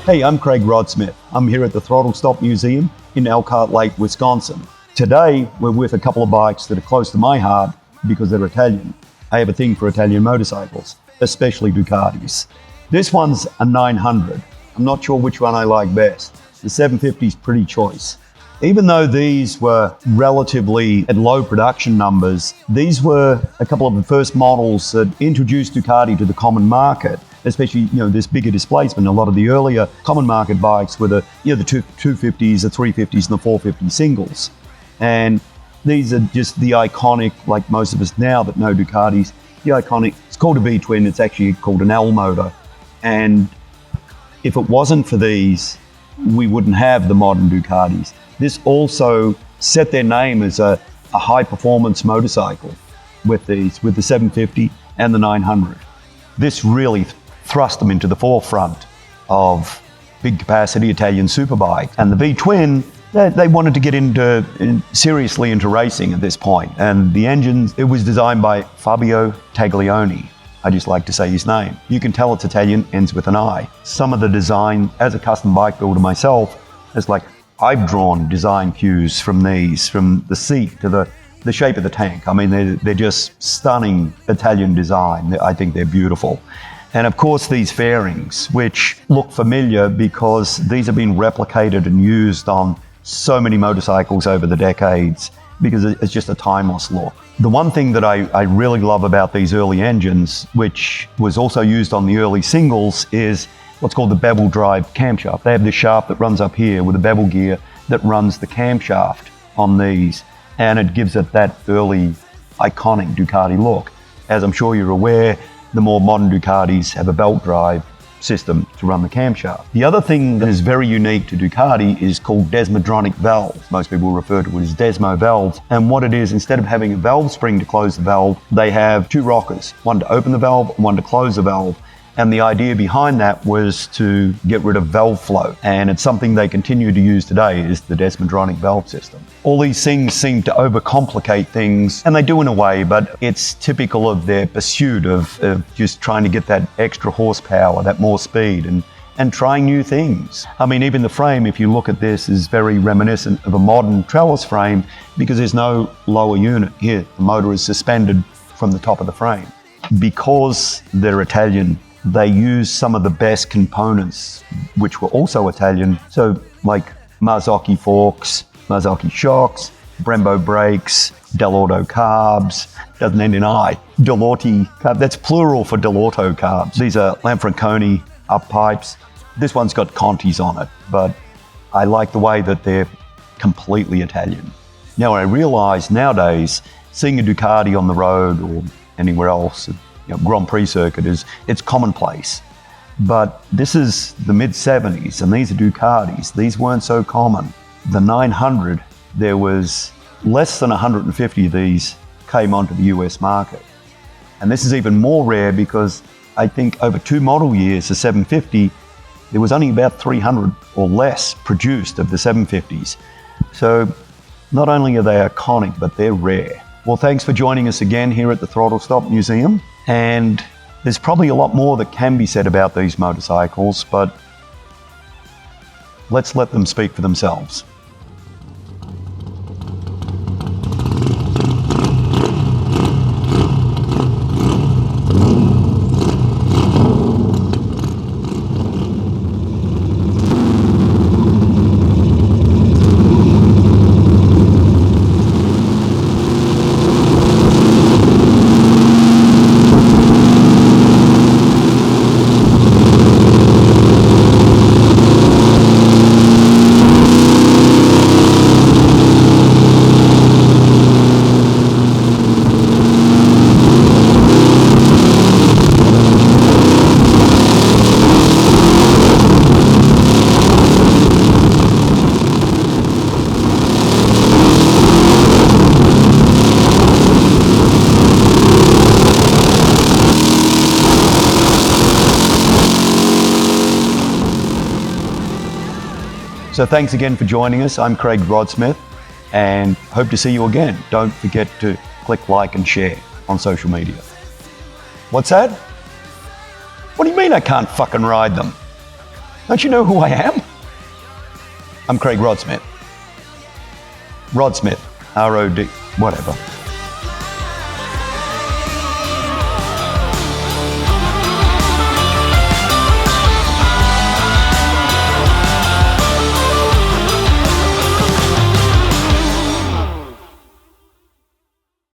Hey, I'm Craig Rodsmith. I'm here at the Throttle Stop Museum in Elkhart Lake, Wisconsin. Today, we're with a couple of bikes that are close to my heart because they're Italian. I have a thing for Italian motorcycles, especially Ducatis. This one's a 900. I'm not sure which one I like best. The 750 is pretty choice. Even though these were relatively at low production numbers, these were a couple of the first models that introduced Ducati to the common market, especially, this bigger displacement. A lot of the earlier common market bikes were the 250s, the 350s, and the 450 singles. And these are just the iconic, like most of us now that know Ducatis, the iconic, it's called a V twin, it's actually called an L motor. And if it wasn't for these, we wouldn't have the modern Ducatis. This also set their name as a high performance motorcycle with the 750 and the 900. This really thrust them into the forefront of big capacity Italian superbikes. And the V twin, they wanted to get seriously into racing at this point. And the engines, it was designed by Fabio Taglioni. I just like to say his name. You can tell it's Italian, ends with an I. Some of the design, as a custom bike builder myself, it's like I've drawn design cues from these, from the seat to the shape of the tank. I mean, they're just stunning Italian design. I think they're beautiful. And of course, these fairings, which look familiar because these have been replicated and used on so many motorcycles over the decades, because it's just a timeless look. The one thing that I really love about these early engines, which was also used on the early singles, is what's called the bevel drive camshaft. They have this shaft that runs up here with a bevel gear that runs the camshaft on these, and it gives it that early iconic Ducati look. As I'm sure you're aware, the more modern Ducatis have a belt drive system to run the camshaft. The other thing that is very unique to Ducati is called desmodronic valves. Most people refer to it as Desmo valves. And what it is, instead of having a valve spring to close the valve, they have two rockers, one to open the valve and one to close the valve. And the idea behind that was to get rid of valve flow. And it's something they continue to use today, is the desmodronic valve system. All these things seem to overcomplicate things, and they do in a way, but it's typical of their pursuit of just trying to get that extra horsepower, that more speed, and trying new things. I mean, even the frame, if you look at this, is very reminiscent of a modern trellis frame because there's no lower unit here. The motor is suspended from the top of the frame. Because they're Italian, they use some of the best components, which were also Italian. So like Marzocchi forks, Marzocchi shocks, Brembo brakes, Dell'Orto carbs, doesn't end in I. Dell'Orti, that's plural for Dell'Orto carbs. These are Lanfranconi up pipes. This one's got Contis on it, but I like the way that they're completely Italian. Now, I realize nowadays, seeing a Ducati on the road or anywhere else, Grand Prix circuit, it's commonplace. But this is the mid-70s, and these are Ducatis. These weren't so common. The 900, there was less than 150 of these came onto the US market. And this is even more rare because I think over 2 model years, the 750, there was only about 300 or less produced of the 750s. So not only are they iconic, but they're rare. Well, thanks for joining us again here at the Throttle Stop Museum. And there's probably a lot more that can be said about these motorcycles, but let's let them speak for themselves. So thanks again for joining us. I'm Craig Rodsmith and hope to see you again. Don't forget to click like and share on social media. What's that? What do you mean I can't fucking ride them? Don't you know who I am? I'm Craig Rodsmith. Rodsmith, R-O-D, whatever.